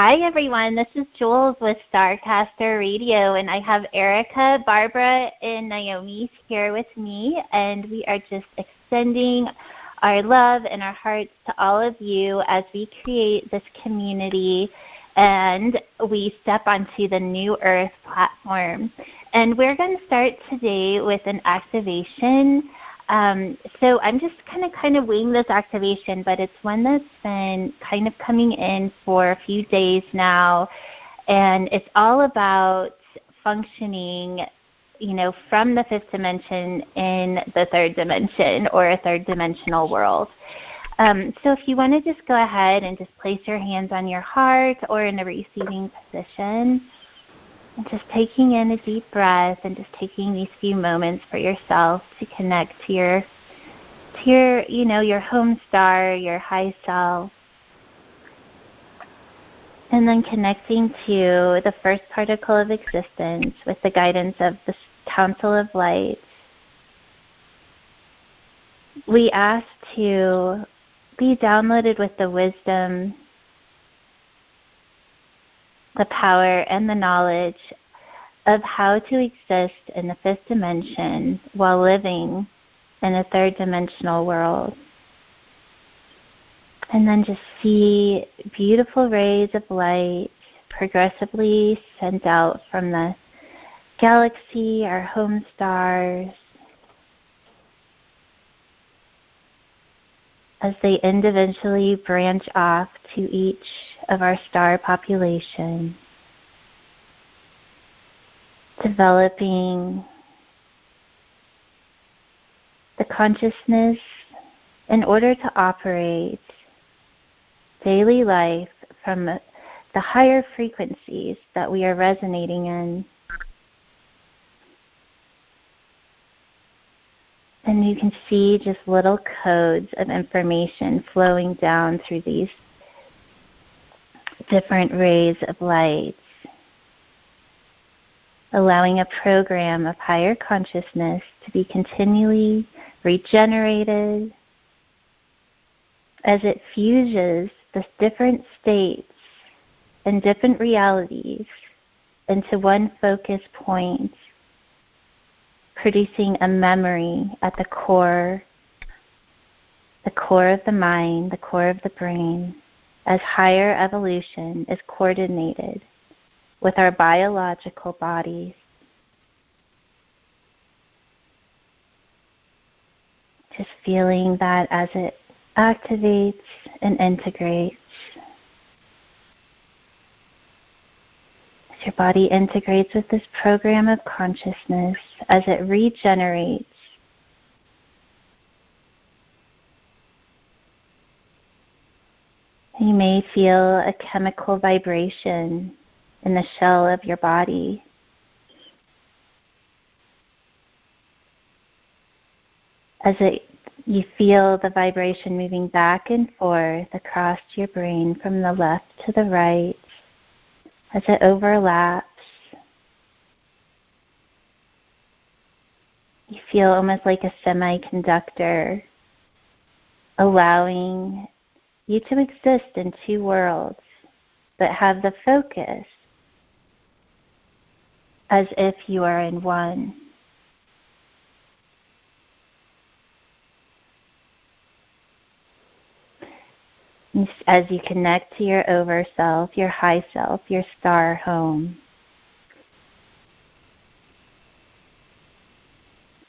Hi, everyone. This is Jules with Starcaster Radio, and I have Erica, Barbara, and Naomi here with me, and we are just extending our love and our hearts to all of you as we create this community and we step onto the New Earth platform. And we're going to start today with an activation. So I'm just kind of winging this activation, but it's one that's been kind of coming in for a few days now, and it's all about functioning, from the fifth dimension in the third dimension or a third dimensional world. So if you want to just go ahead and just place your hands on your heart or in a receiving position, and just taking in a deep breath and just taking these few moments for yourself to connect to your home star, your high self. And then connecting to the first particle of existence with the guidance of the Council of Light. We ask to be downloaded with the wisdom, the power, and the knowledge of how to exist in the fifth dimension while living in a third dimensional world. And then just see beautiful rays of light progressively sent out from the galaxy, our home stars, as they individually branch off to each of our star population, developing the consciousness in order to operate daily life from the higher frequencies that we are resonating in. And you can see just little codes of information flowing down through these different rays of light, allowing a program of higher consciousness to be continually regenerated as it fuses the different states and different realities into one focus point, producing a memory at the core of the mind, the core of the brain, as higher evolution is coordinated with our biological bodies. Just feeling that as it activates and integrates. Your body integrates with this program of consciousness as it regenerates. You may feel a chemical vibration in the shell of your body. You feel the vibration moving back and forth across your brain from the left to the right, as it overlaps. You feel almost like a semiconductor, allowing you to exist in two worlds, but have the focus as if you are in one. As you connect to your over self, your high self, your star home,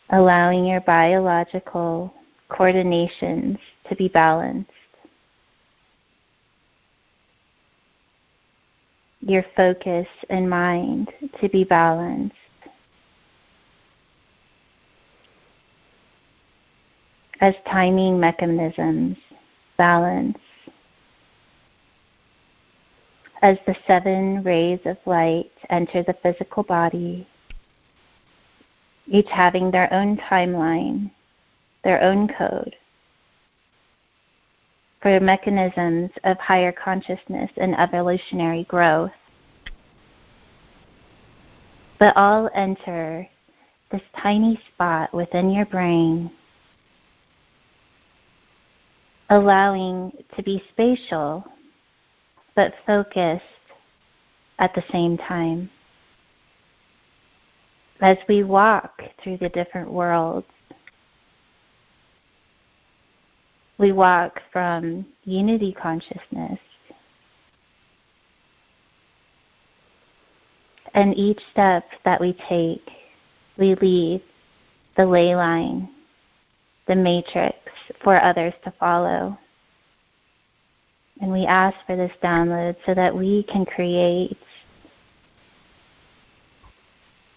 allowing your biological coordinations to be balanced, your focus and mind to be balanced, as timing mechanisms balance, as the 7 rays of light enter the physical body, each having their own timeline, their own code, for mechanisms of higher consciousness and evolutionary growth. But all enter this tiny spot within your brain, allowing to be spatial but focused at the same time. As we walk through the different worlds, we walk from unity consciousness, and each step that we take, we leave the ley line, the matrix for others to follow. And we ask for this download so that we can create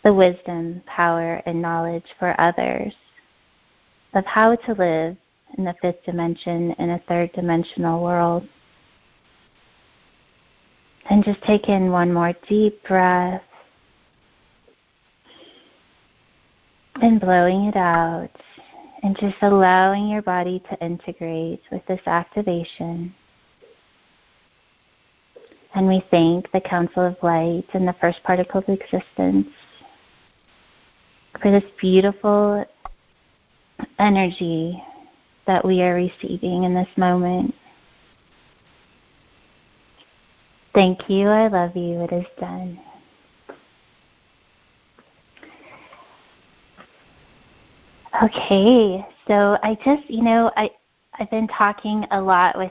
the wisdom, power, and knowledge for others of how to live in the fifth dimension, in a third dimensional world. And just take in one more deep breath and blowing it out, and just allowing your body to integrate with this activation. And we thank the Council of Light and the first particle of existence for this beautiful energy that we are receiving in this moment. Thank you. I love you. It is done. Okay, so I just, I've been talking a lot with,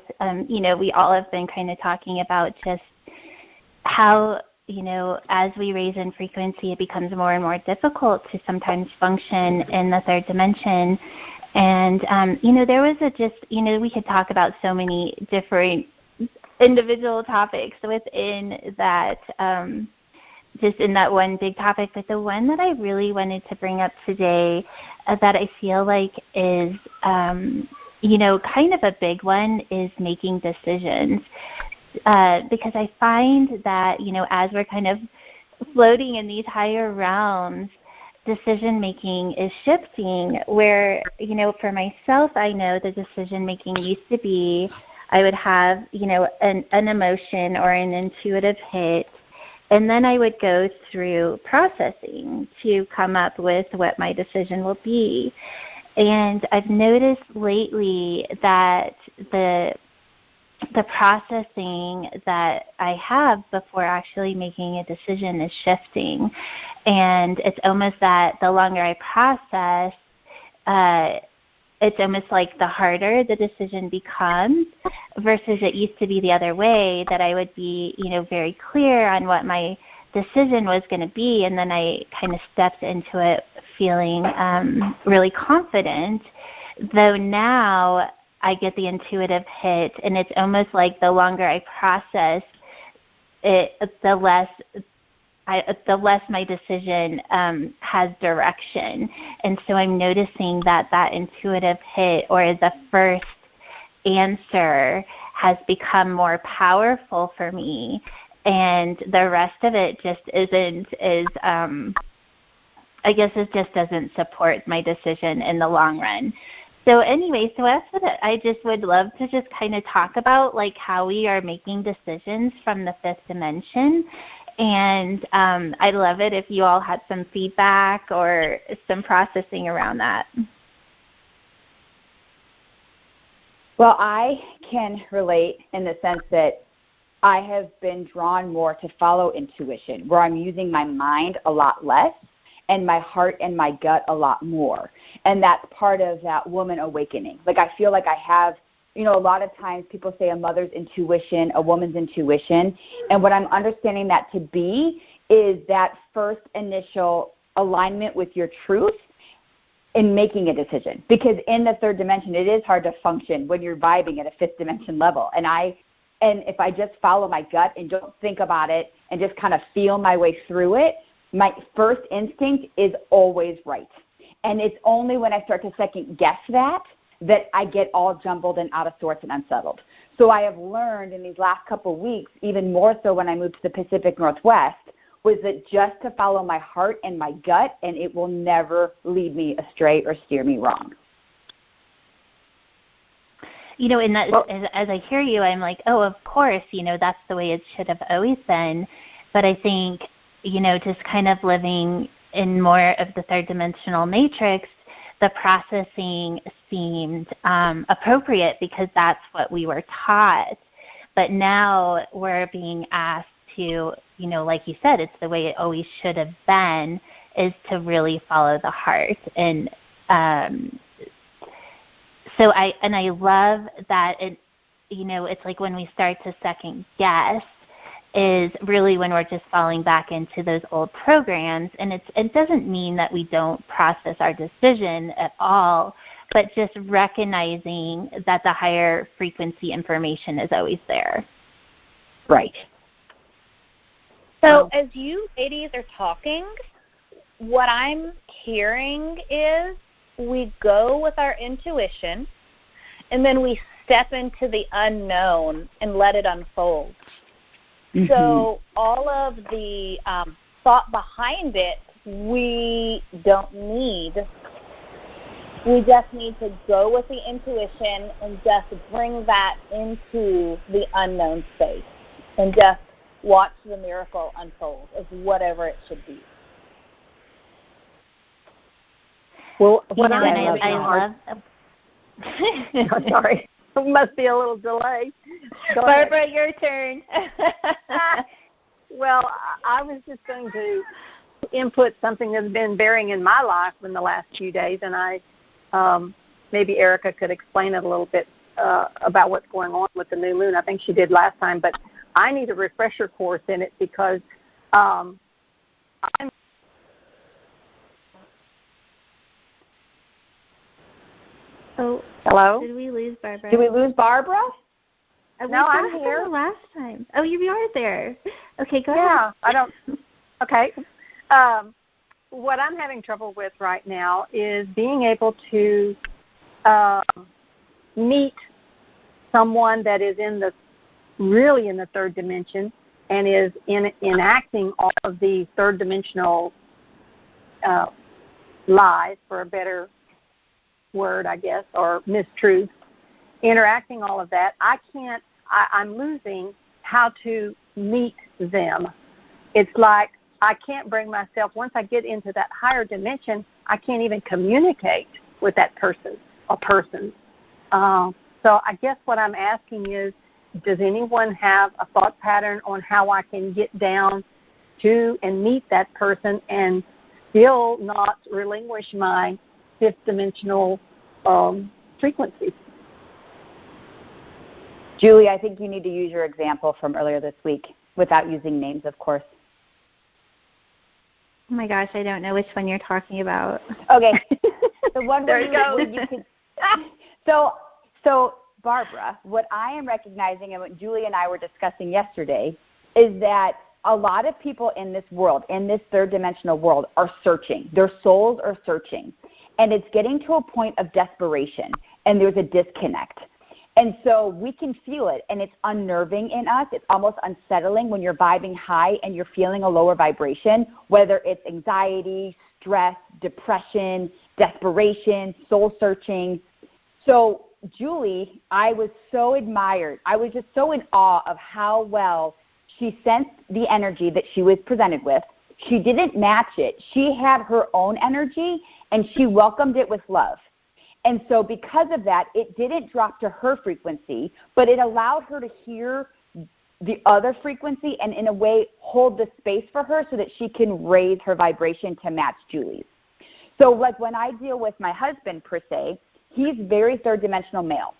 we all have been kind of talking about just how, as we raise in frequency, it becomes more and more difficult to sometimes function in the third dimension. And, there was we could talk about so many different individual topics within that, just in that one big topic. But the one that I really wanted to bring up today that I feel like is, kind of a big one is making decisions. Because I find that, as we're kind of floating in these higher realms, decision-making is shifting where, for myself, I know the decision-making used to be I would have, an emotion or an intuitive hit, and then I would go through processing to come up with what my decision will be. And I've noticed lately that the processing that I have before actually making a decision is shifting. And it's almost that the longer I process, it's almost like the harder the decision becomes versus it used to be the other way, that I would be, very clear on what my decision was going to be, and then I kind of stepped into it feeling really confident, though now I get the intuitive hit, and it's almost like the longer I process it, the less my decision has direction. And so I'm noticing that intuitive hit or the first answer has become more powerful for me, and the rest of it just it just doesn't support my decision in the long run. So anyway, that's what I just would love to just kind of talk about, like how we are making decisions from the fifth dimension. And I'd love it if you all had some feedback or some processing around that. Well, I can relate in the sense that I have been drawn more to follow intuition, where I'm using my mind a lot less and my heart and my gut a lot more. And that's part of that woman awakening. Like I feel like I have, a lot of times people say a mother's intuition, a woman's intuition. And what I'm understanding that to be is that first initial alignment with your truth in making a decision. Because in the third dimension, it is hard to function when you're vibing at a fifth dimension level. And if I just follow my gut and don't think about it and just kind of feel my way through it, my first instinct is always right. And it's only when I start to second guess that I get all jumbled and out of sorts and unsettled. So I have learned in these last couple of weeks, even more so when I moved to the Pacific Northwest, was that just to follow my heart and my gut, and it will never lead me astray or steer me wrong. And that, as I hear you, I'm like, oh, of course, that's the way it should have always been. But I think, just kind of living in more of the third dimensional matrix, the processing seemed appropriate because that's what we were taught. But now we're being asked to, like you said, it's the way it always should have been, is to really follow the heart. And so I love that it's like when we start to second guess is really when we're just falling back into those old programs. And it doesn't mean that we don't process our decision at all, but just recognizing that the higher frequency information is always there. Right. So as you ladies are talking, what I'm hearing is we go with our intuition, and then we step into the unknown and let it unfold. Mm-hmm. So all of the thought behind it, we don't need. We just need to go with the intuition and just bring that into the unknown space and just watch the miracle unfold as whatever it should be. Well, what I love. Oh, sorry, it must be a little delay. Barbara, your turn. Well, I was just going to input something that's been bearing in my life in the last few days, and maybe Erica could explain it a little bit about what's going on with the new moon. I think she did last time, but I need a refresher course in it because I'm. Oh, hello? Did we lose Barbara? Did we lose Barbara? No, I'm here. Last time. Oh, you are there. Okay, go ahead. Yeah, I don't. Okay. What I'm having trouble with right now is being able to meet someone that is really in the third dimension and is enacting all of the third dimensional lies, for a better word, I guess, or mistruths, interacting all of that. I'm losing how to meet them. It's like I can't bring myself, once I get into that higher dimension, I can't even communicate with that person or persons. So I guess what I'm asking is, does anyone have a thought pattern on how I can get down to and meet that person and still not relinquish my fifth dimensional frequencies? Julie, I think you need to use your example from earlier this week without using names, of course. Oh my gosh, I don't know which one you're talking about. Okay. The one there where you could. So Barbara, what I am recognizing and what Julie and I were discussing yesterday is that a lot of people in this world, in this third dimensional world, are searching. Their souls are searching. And it's getting to a point of desperation, and there's a disconnect. And so we can feel it, and it's unnerving in us. It's almost unsettling when you're vibing high and you're feeling a lower vibration, whether it's anxiety, stress, depression, desperation, soul searching. So Julie, I was so admired. I was just so in awe of how well she sensed the energy that she was presented with. She didn't match it. She had her own energy, and she welcomed it with love. And so because of that, it didn't drop to her frequency, but it allowed her to hear the other frequency and in a way hold the space for her so that she can raise her vibration to match Julie's. So like when I deal with my husband per se, he's very third dimensional male.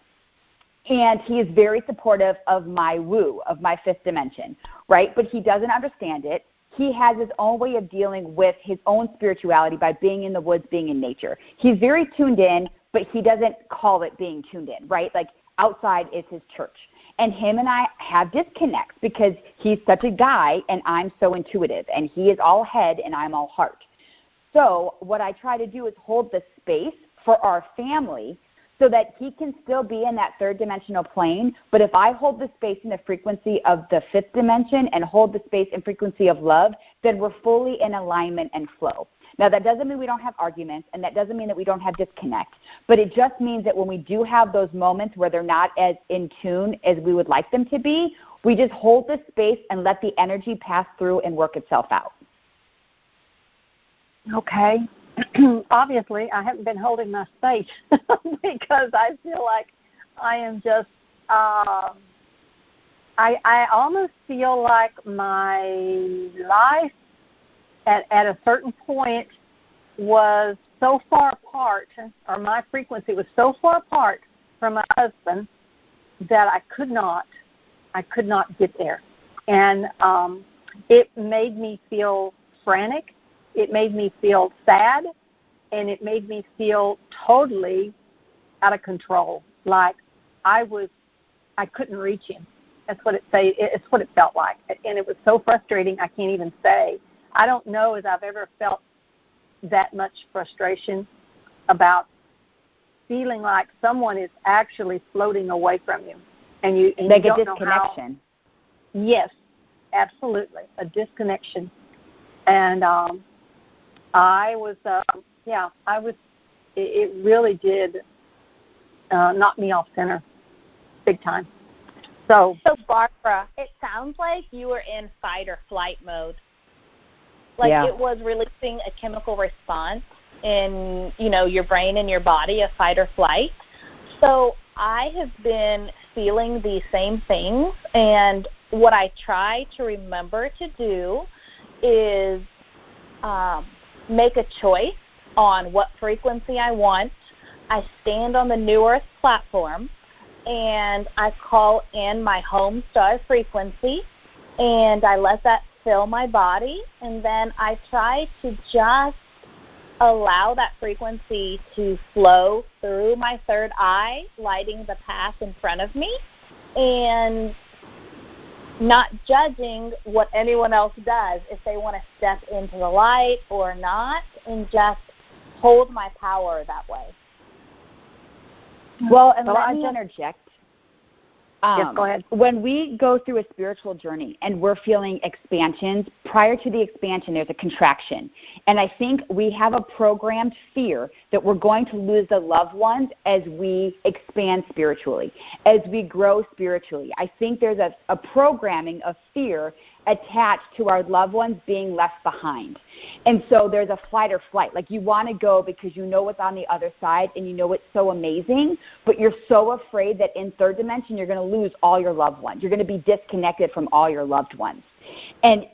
And he is very supportive of my woo, of my fifth dimension, right? But he doesn't understand it. He has his own way of dealing with his own spirituality by being in the woods, being in nature. He's very tuned in, but he doesn't call it being tuned in, right? Like outside is his church. And him and I have disconnects because he's such a guy and I'm so intuitive. And he is all head and I'm all heart. So what I try to do is hold the space for our family so that he can still be in that third dimensional plane. But if I hold the space in the frequency of the fifth dimension and hold the space and frequency of love, then we're fully in alignment and flow. Now, that doesn't mean we don't have arguments, and that doesn't mean that we don't have disconnect. But it just means that when we do have those moments where they're not as in tune as we would like them to be, we just hold the space and let the energy pass through and work itself out. Okay. Obviously, I haven't been holding my space because I feel like I am just I almost feel like my life at a certain point was so far apart, or my frequency was so far apart from my husband that I could not get there. And it made me feel frantic. It made me feel sad, and it made me feel totally out of control, like I couldn't reach him. It's what it felt like, and it was so frustrating. I can't even say. I don't know as I've ever felt that much frustration about feeling like someone is actually floating away from you, and you like don't a disconnection. Know how. Yes, absolutely, a disconnection. And I was, It really did knock me off center, big time. So Barbara, it sounds like you were in fight or flight mode. Like it was releasing a chemical response in, your brain and your body of fight or flight. So I have been feeling these same things, and what I try to remember to do is make a choice on what frequency I want. I stand on the New Earth platform, and I call in my home star frequency, and I let that fill my body, and then I try to just allow that frequency to flow through my third eye, lighting the path in front of me, and not judging what anyone else does, if they want to step into the light or not, and just hold my power that way. Well, and let me interject. Yes, go ahead. When we go through a spiritual journey and we're feeling expansions, prior to the expansion, there's a contraction. And I think we have a programmed fear that we're going to lose the loved ones as we expand spiritually, as we grow spiritually. I think there's a programming of fear attached to our loved ones being left behind. And so there's a flight or flight. Like you want to go because you know what's on the other side and you know it's so amazing, but you're so afraid that in third dimension you're going to lose all your loved ones. You're going to be disconnected from all your loved ones. And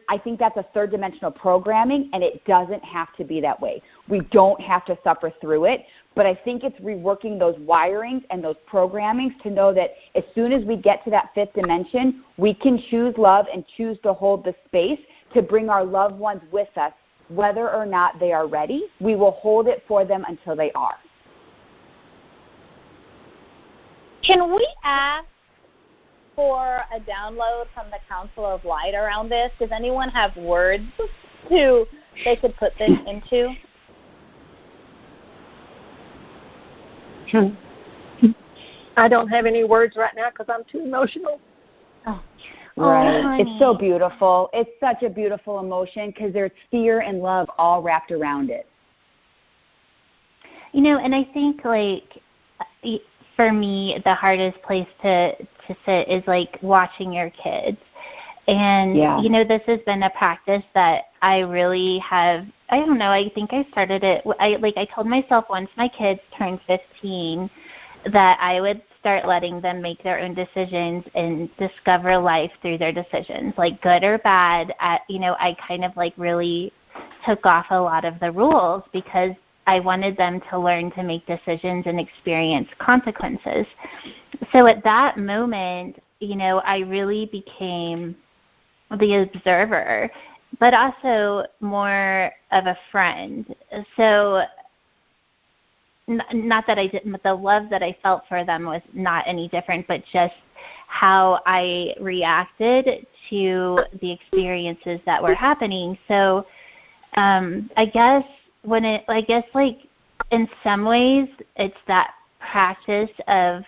I think that's a third dimensional programming, and it doesn't have to be that way. We don't have to suffer through it, but I think it's reworking those wirings and those programmings to know that as soon as we get to that fifth dimension, we can choose love and choose to hold the space to bring our loved ones with us, whether or not they are ready. We will hold it for them until they are. Can we ask for a download from the Council of Light around this? Does anyone have words they could put this into? I don't have any words right now because I'm too emotional. Right. It's so beautiful. It's such a beautiful emotion because there's fear and love all wrapped around it. And I think, for me, the hardest place to sit is, watching your kids. And, this has been a practice that I really have, I don't know, I think I started it, I told myself once my kids turned 15 that I would start letting them make their own decisions and discover life through their decisions, good or bad. I kind of, really took off a lot of the rules because I wanted them to learn to make decisions and experience consequences. So at that moment, I really became the observer, but also more of a friend. So not that I didn't, but the love that I felt for them was not any different, but just how I reacted to the experiences that were happening. So I guess in some ways it's that practice of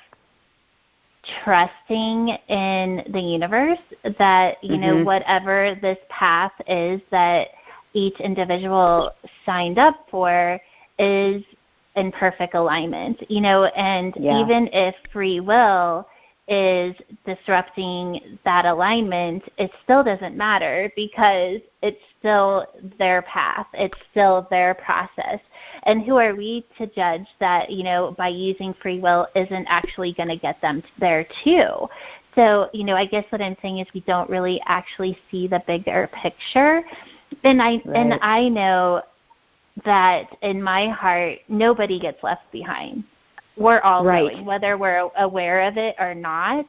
trusting in the universe that, whatever this path is that each individual signed up for is in perfect alignment, and even if free will is disrupting that alignment, it still doesn't matter because it's still their path. It's still their process. And who are we to judge that, by using free will isn't actually going to get them there too? So, I guess what I'm saying is we don't really actually see the bigger picture. And I know that in my heart, nobody gets left behind. We're all going, whether we're aware of it or not.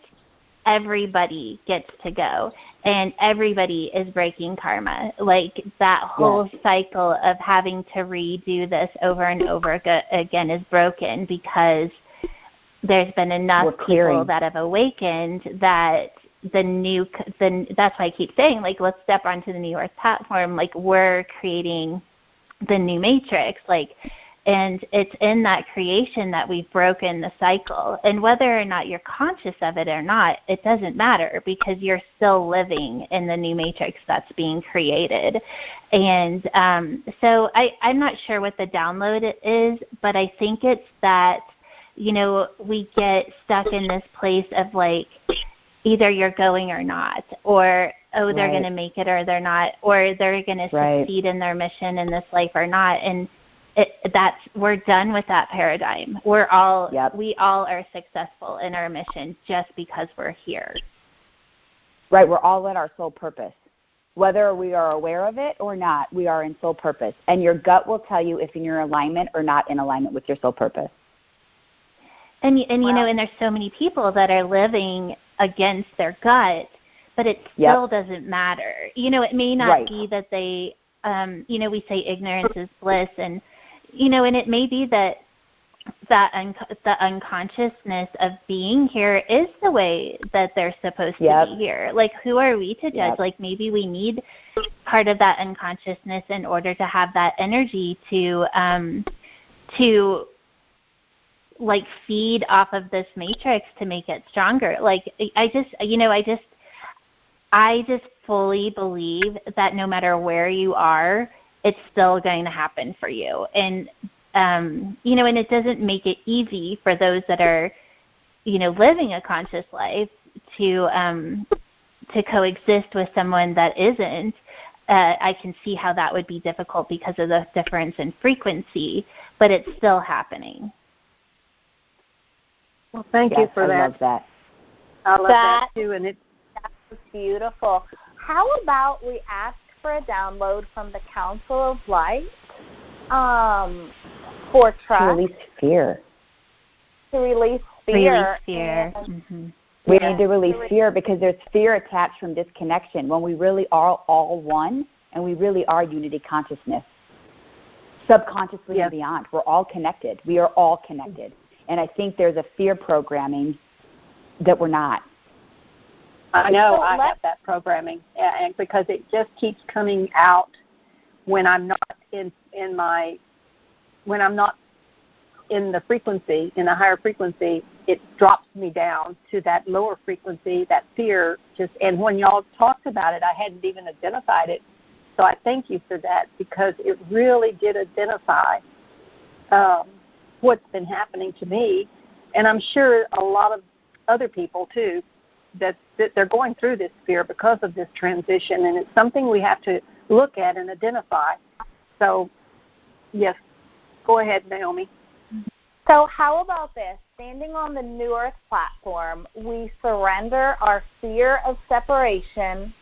Everybody gets to go, and everybody is breaking karma. Like that whole cycle of having to redo this over and over again is broken because there's been enough people that have awakened that that's why I keep saying, like, let's step onto the New Earth platform. Like, we're creating the new matrix, and it's in that creation that we've broken the cycle. And whether or not you're conscious of it or not, it doesn't matter because you're still living in the new matrix that's being created. And so I'm not sure what the download is, but I think it's that, we get stuck in this place of like, either you're going or not, or, oh, they're going to make it or they're not, or they're going to succeed in their mission in this life or not. And we're done with that paradigm. We all are successful in our mission just because we're here. Right, we're all in our soul purpose. Whether we are aware of it or not, we are in soul purpose. And your gut will tell you if you're in alignment or not in alignment with your soul purpose. And there's so many people that are living against their gut, but it still doesn't matter. It may not be that they, we say ignorance is bliss, and and it may be that the unconsciousness of being here is the way that they're supposed to be here. Like, who are we to judge? Like, maybe we need part of that unconsciousness in order to have that energy to like feed off of this matrix to make it stronger. Like, I just fully believe that no matter where you are, it's still going to happen for you. And, and it doesn't make it easy for those that are, living a conscious life to coexist with someone that isn't. I can see how that would be difficult because of the difference in frequency, but it's still happening. Well, thank you for that. I love that. I love that too, and that's beautiful. How about we ask for a download from the Council of Light for trust? To release fear. To release fear. We need to release fear because there's fear attached from disconnection when we really are all one and we really are unity consciousness. Subconsciously and beyond. We're all connected. We are all connected. And I think there's a fear programming that we're not. I know I have that programming, and because it just keeps coming out when I'm not in the frequency, in a higher frequency. It drops me down to that lower frequency, that fear. And when y'all talked about it, I hadn't even identified it. So I thank you for that because it really did identify what's been happening to me, and I'm sure a lot of other people too, that they're going through this fear because of this transition, and it's something we have to look at and identify. So, yes, go ahead, Naomi. So how about this? Standing on the New Earth platform, we surrender our fear of separation,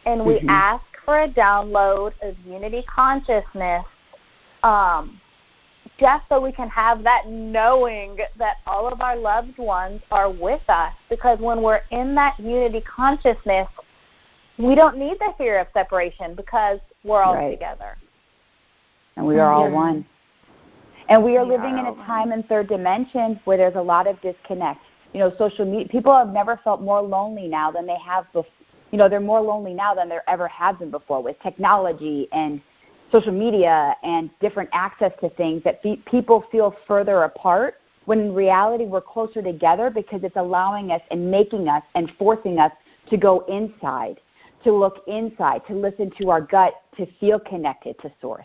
and we ask for a download of unity consciousness, just so we can have that knowing that all of our loved ones are with us. Because when we're in that unity consciousness, we don't need the fear of separation because we're all together. And we are all one. And we are living in a time in third dimension where there's a lot of disconnect. Social media, people have never felt more lonely now than they have before. They're more lonely now than there ever have been before with technology and social media and different access to things that people feel further apart when in reality we're closer together because it's allowing us and making us and forcing us to go inside, to look inside, to listen to our gut, to feel connected to Source.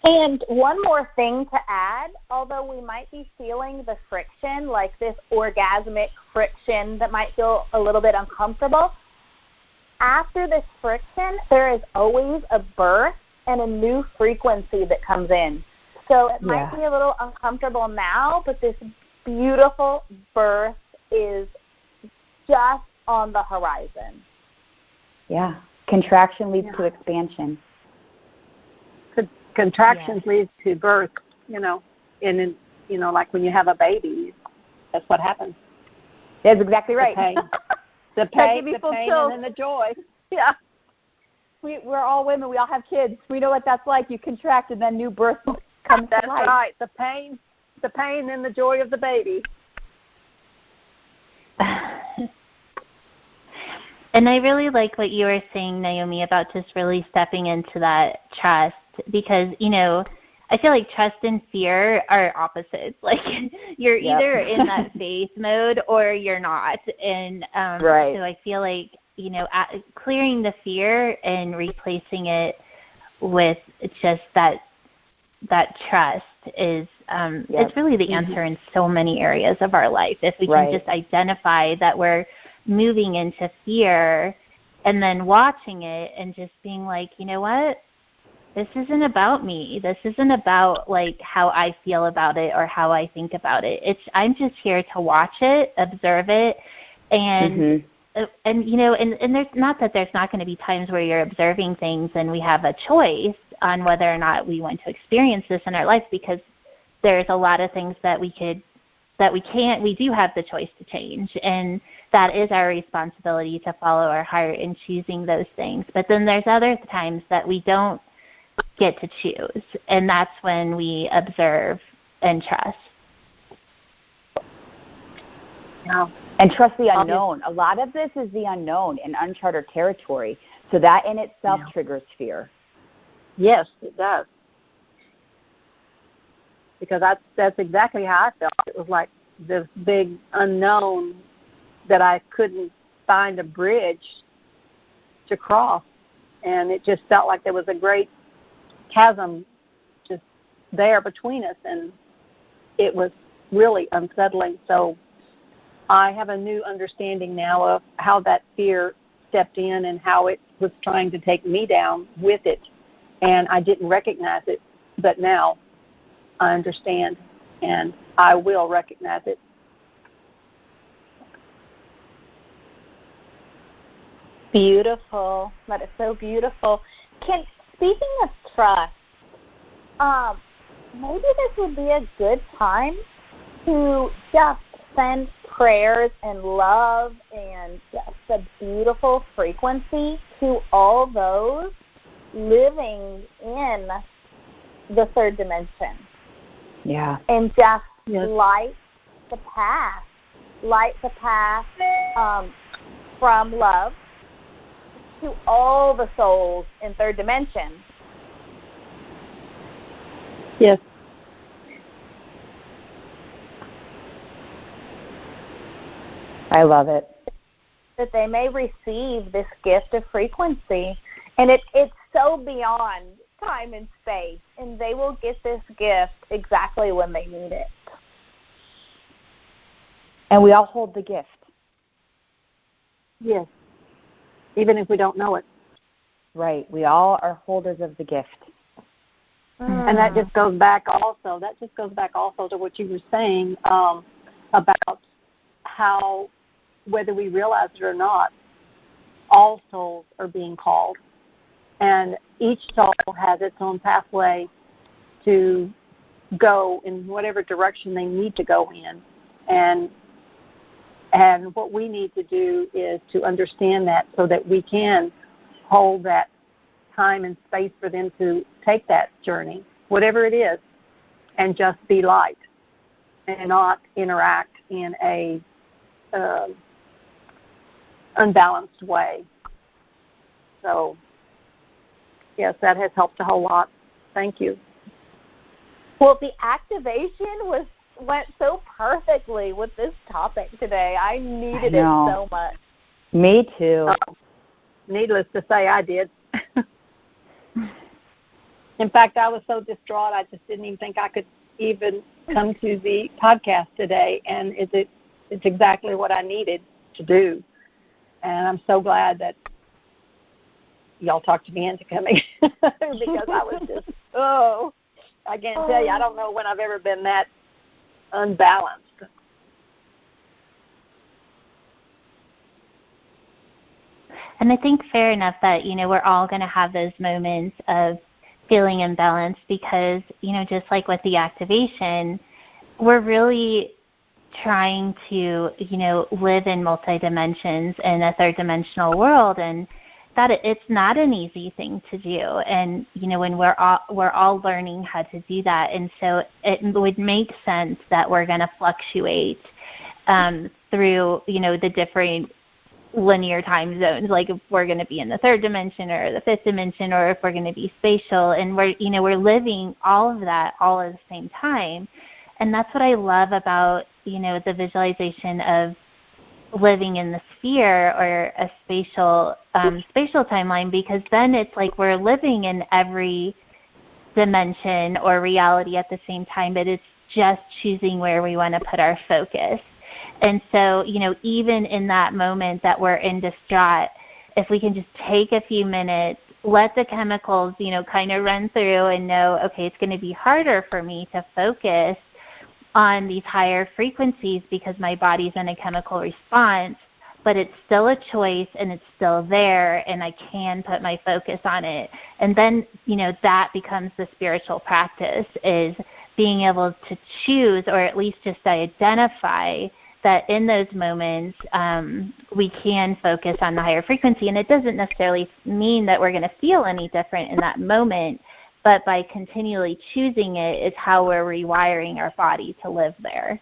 And one more thing to add, although we might be feeling the friction, like this orgasmic friction that might feel a little bit uncomfortable, after this friction, there is always a birth and a new frequency that comes in. So it might be a little uncomfortable now, but this beautiful birth is just on the horizon. Yeah. Contraction leads to expansion. Contractions leads to birth, and like when you have a baby, that's what happens. That's exactly right. The pain, and then the joy. Yeah. We're all women. We all have kids. We know what that's like. You contract and then new birth comes to life. That's right. The pain and the joy of the baby. And I really like what you were saying, Naomi, about just really stepping into that trust because, I feel like trust and fear are opposites. Like you're either in that faith mode or you're not. And right. So I feel like, clearing the fear and replacing it with just that trust is it's really the answer in so many areas of our life. If we can just identify that we're moving into fear and then watching it and just being like, you know what? This isn't about me. This isn't about like how I feel about it or how I think about it. I'm just here to watch it, observe it, and and there's not that there's not going to be times where you're observing things and we have a choice on whether or not we want to experience this in our life because there's a lot of things that we do have the choice to change, and that is our responsibility to follow our heart in choosing those things. But then there's other times that we don't get to choose, and that's when we observe and trust. Yeah. And trust the unknown. A lot of this is the unknown and uncharted territory, so that in itself triggers fear. Yes, it does. Because that's exactly how I felt. It was like this big unknown that I couldn't find a bridge to cross, and it just felt like there was a great chasm just there between us, and it was really unsettling. So I have a new understanding now of how that fear stepped in and how it was trying to take me down with it, and I didn't recognize it, but now I understand, and I will recognize it. Beautiful. That is so beautiful. Speaking of trust, maybe this would be a good time to just send prayers and love and just a beautiful frequency to all those living in the third dimension. Yeah. And just light the path from love to all the souls in third dimension. Yes. I love it. That they may receive this gift of frequency. And it's so beyond time and space, and they will get this gift exactly when they need it. And we all hold the gift. Yes. Even if we don't know it. Right. We all are holders of the gift. And that just goes back also to what you were saying about how, whether we realize it or not, all souls are being called. And each soul has its own pathway to go in whatever direction they need to go in. And what we need to do is to understand that so that we can hold that time and space for them to take that journey, whatever it is, and just be light and not interact in a unbalanced way. So, yes, that has helped a whole lot. Thank you. Well, the activation went so perfectly with this topic today. I needed it so much. Me too. Needless to say, I did. In fact, I was so distraught, I just didn't even think I could even come to the podcast today, and it's exactly what I needed to do. And I'm so glad that y'all talked me into coming because I was just, I can't tell you, I don't know when I've ever been that unbalanced. And I think fair enough that, we're all going to have those moments of feeling imbalanced because, just like with the activation, we're really trying to, live in multi-dimensions in a third-dimensional world, and that it's not an easy thing to do. And, when we're all learning how to do that. And so it would make sense that we're going to fluctuate through, the different linear time zones, like if we're going to be in the third dimension or the fifth dimension, or if we're going to be spatial, and we're living all of that all at the same time. And that's what I love about, the visualization of living in the sphere or a spatial timeline, because then it's like we're living in every dimension or reality at the same time, but it's just choosing where we want to put our focus. And so, even in that moment that we're in distraught, if we can just take a few minutes, let the chemicals, kind of run through and know, okay, it's going to be harder for me to focus on these higher frequencies because my body's in a chemical response, but it's still a choice and it's still there and I can put my focus on it. And then, that becomes the spiritual practice, is being able to choose, or at least just identify that in those moments we can focus on the higher frequency. And it doesn't necessarily mean that we're going to feel any different in that moment, but by continually choosing it is how we're rewiring our body to live there.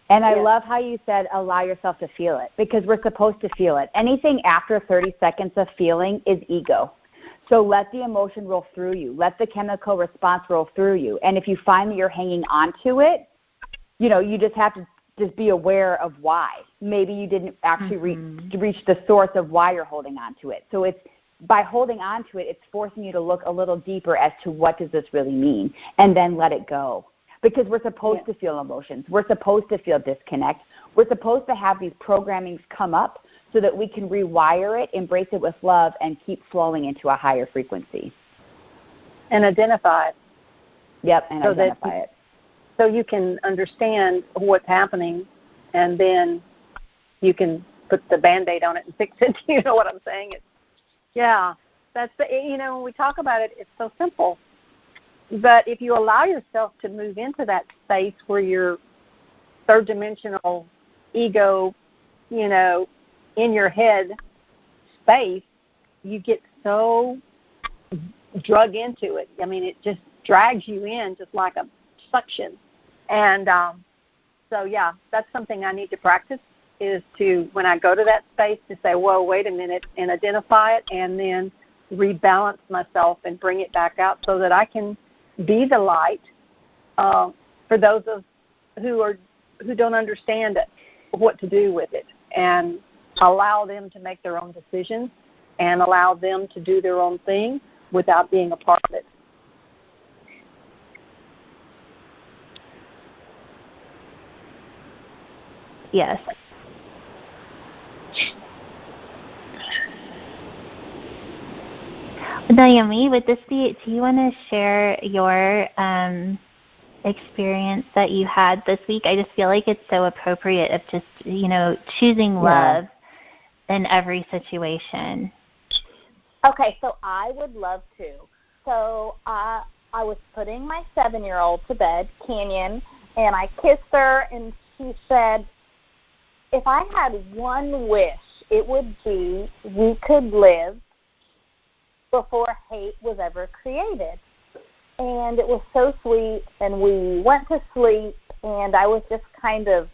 And I love how you said allow yourself to feel it, because we're supposed to feel it. Anything after 30 seconds of feeling is ego. So let the emotion roll through you. Let the chemical response roll through you. And if you find that you're hanging on to it, you just have to just be aware of why. Maybe you didn't actually reach the source of why you're holding on to it. So it's by holding on to it, it's forcing you to look a little deeper as to what does this really mean, and then let it go. Because we're supposed to feel emotions. We're supposed to feel disconnect. We're supposed to have these programmings come up so that we can rewire it, embrace it with love, and keep flowing into a higher frequency. And identify it. Yep, and identify it. So you can understand what's happening, and then you can put the Band-Aid on it and fix it. You know what I'm saying? That's when we talk about it, it's so simple. But if you allow yourself to move into that space where your third dimensional ego, in your head space, you get so drug into it. I mean, it just drags you in just like a suction. And that's something I need to practice, is to, when I go to that space, to say, whoa, wait a minute, and identify it, and then rebalance myself and bring it back out so that I can be the light for those who don't understand it, what to do with it, and allow them to make their own decisions and allow them to do their own thing without being a part of it. Yes. Naomi, would this be, do you want to share your experience that you had this week? I just feel like it's so appropriate of just, choosing love in every situation. Okay, so I would love to. So I was putting my 7-year-old to bed, Canyon, and I kissed her, and she said, if I had one wish, it would be we could live before hate was ever created. And it was so sweet, and we went to sleep, and I was just kind of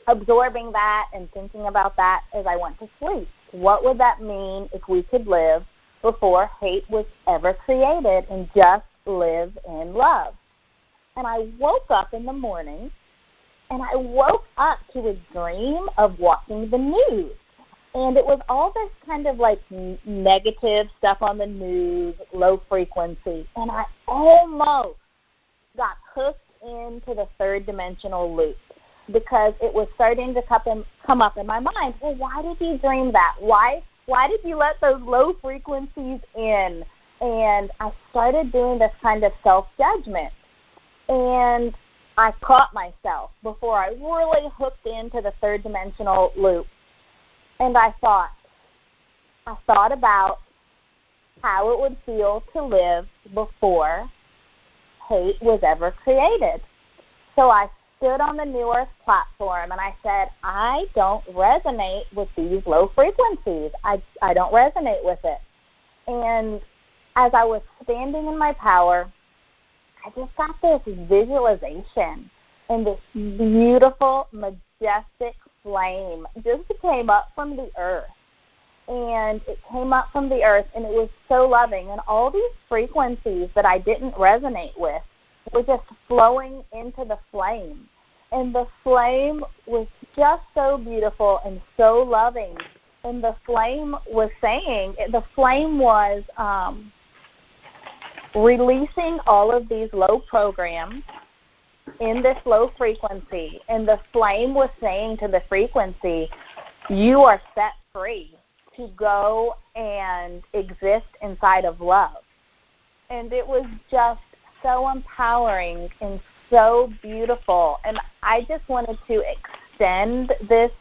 absorbing that and thinking about that as I went to sleep. What would that mean if we could live before hate was ever created and just live in love? And I woke up in the morning, and I woke up to a dream of watching the news. And it was all this kind of like negative stuff on the news, low frequency. And I almost got hooked into the third dimensional loop because it was starting to come up in my mind. Well, why did you dream that? Why did you let those low frequencies in? And I started doing this kind of self-judgment. And I caught myself before I really hooked into the third dimensional loop. And I thought, I thought about how it would feel to live before hate was ever created. So I stood on the New Earth platform and I said, I don't resonate with these low frequencies. I don't resonate with it. And as I was standing in my power, I just got this visualization, and this beautiful, majestic flame just came up from the earth. And it came up from the earth, and it was so loving. And all these frequencies that I didn't resonate with were just flowing into the flame. And the flame was just so beautiful and so loving. And the flame was saying, the flame was releasing all of these low programs in this low frequency. And the flame was saying to the frequency, you are set free to go and exist inside of love. And it was just so empowering and so beautiful. And I just wanted to extend this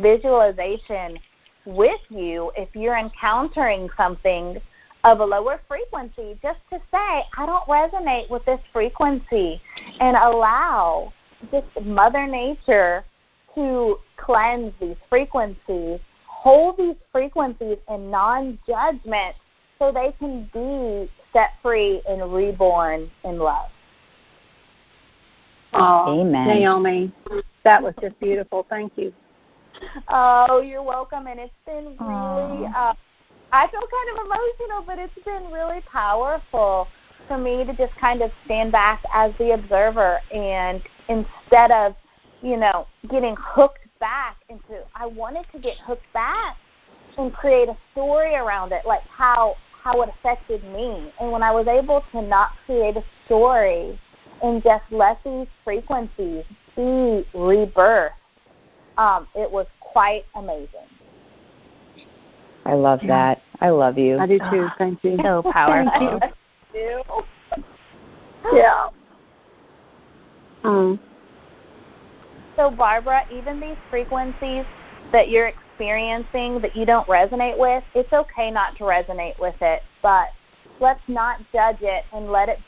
visualization with you if you're encountering something of a lower frequency, just to say, I don't resonate with this frequency, and allow just Mother Nature to cleanse these frequencies, hold these frequencies in non-judgment so they can be set free and reborn in love. Oh, Amen. Naomi, that was just beautiful. Thank you. Oh, you're welcome. And it's been really, I feel kind of emotional, but it's been really powerful for me to just kind of stand back as the observer, and instead of, getting hooked back into, I wanted to get hooked back and create a story around it, like how it affected me. And when I was able to not create a story and just let these frequencies be rebirthed, it was quite amazing. I love that. I love you. I do too. Thank you. So powerful. Thank you. Yeah. So, Barbara, even these frequencies that you're experiencing that you don't resonate with, it's okay not to resonate with it, but let's not judge it and let it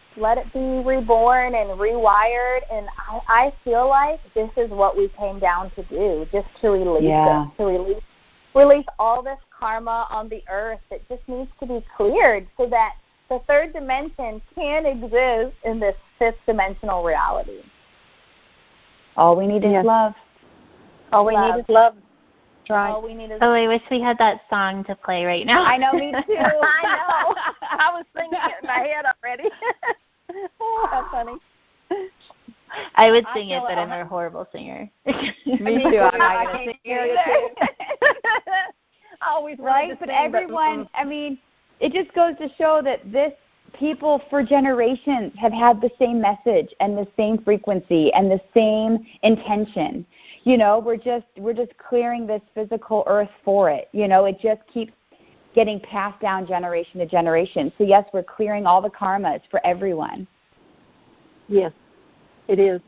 be reborn and rewired. And I feel like this is what we came down to do, just to release it, to release all this karma on the earth that just needs to be cleared so that the third dimension can exist in this fifth dimensional reality. All we need is love. All we need is love. That's right. All we need is I wish we had that song to play right now. I know, me too. I know. I was singing it in my head already. Oh, how funny. I would sing it, but I'm a horrible singer. Me too. I'm not going to sing it. I always right, to but sing, everyone, it just goes to show that people for generations have had the same message and the same frequency and the same intention. We're just clearing this physical earth for it. It just keeps getting passed down generation to generation. So yes, we're clearing all the karmas for everyone. Yes, it is.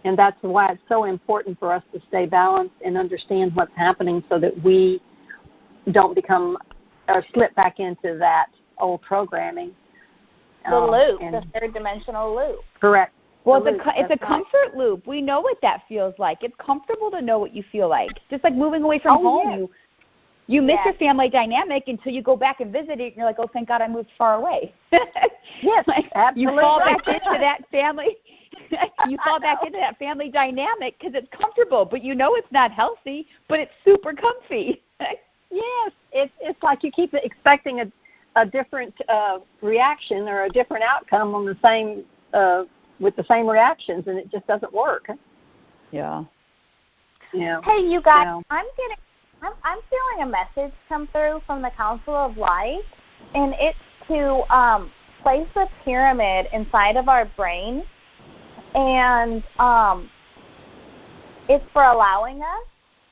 And that's why it's so important for us to stay balanced and understand what's happening so that we don't become or slip back into that old programming. the loop, the third dimensional loop. Correct. Well, it's a comfort loop. We know what that feels like. It's comfortable to know what you feel like. Just like moving away from home, yes. you miss your family dynamic until you go back and visit it, and you're like, oh, thank God I moved far away. Yes, absolutely. You fall back into that family. You fall back into that family dynamic because it's comfortable, but it's not healthy, but it's super comfy. Yes, it's like you keep expecting a different reaction or a different outcome on the same with the same reactions, and it just doesn't work. Yeah. Yeah. Hey, you guys, I'm feeling a message come through from the Council of Light, and it's to place a pyramid inside of our brain, and it's for allowing us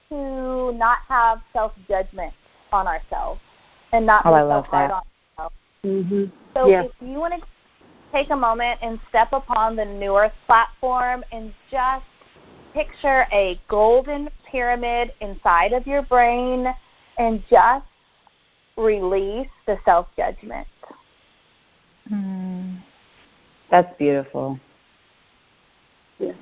to not have self-judgment on ourselves and not be so hard on ourselves. Mm-hmm. So if you want to take a moment and step upon the New Earth platform and just picture a golden pyramid inside of your brain and just release the self-judgment. That's beautiful. Yes.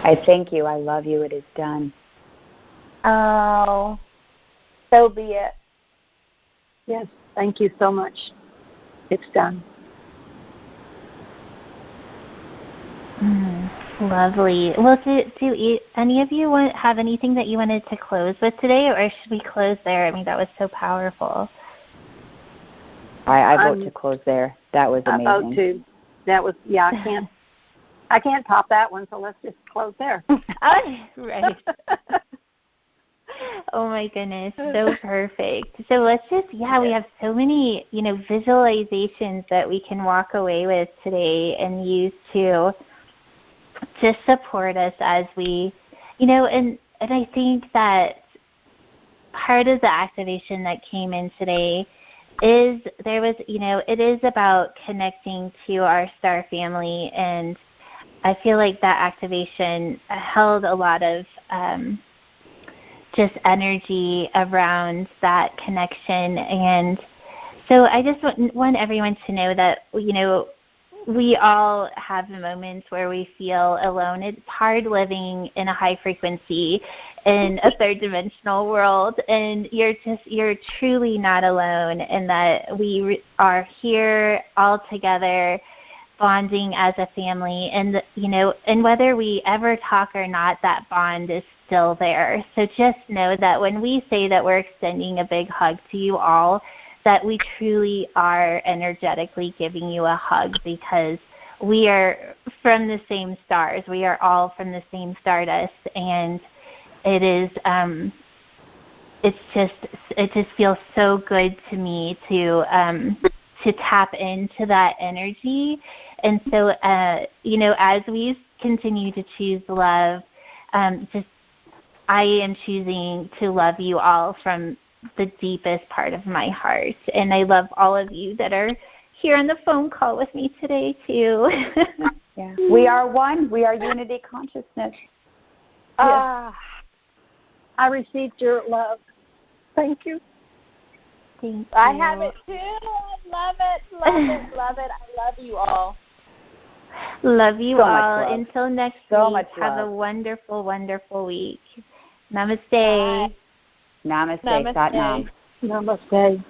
I thank you. I love you. It is done. Oh, so be it. Yes. Thank you so much. It's done. Lovely. Well, do any of you have anything that you wanted to close with today, or should we close there? I mean, that was so powerful. I vote to close there. That was amazing. I vote too. That was, yeah, I can't top that one, so let's just close there. Right. Oh my goodness, so perfect. So let's just, we have so many, visualizations that we can walk away with today and use to just support us as we, and I think that part of the activation that came in today is it is about connecting to our star family, and I feel like that activation held a lot of just energy around that connection. And so I just want everyone to know that, we all have moments where we feel alone. It's hard living in a high frequency in a third dimensional world, and you're truly not alone, and that we are here all together bonding as a family, and and whether we ever talk or not, that bond is still there. So just know that when we say that we're extending a big hug to you all, that we truly are energetically giving you a hug, because we are from the same stars. We are all from the same stardust, and it is it just feels so good to me to tap into that energy. And so as we continue to choose love, I am choosing to love you all from the deepest part of my heart. And I love all of you that are here on the phone call with me today, too. Yeah. We are one. We are unity consciousness. Yes. I received your love. Thank you. Thank you. I have it, too. I love it, love it, love it. I love you all. Love you so all. Until next week, have love. a wonderful, wonderful week. Namaste. Bye. Namaste. Namaste. Sat Nam. Namaste.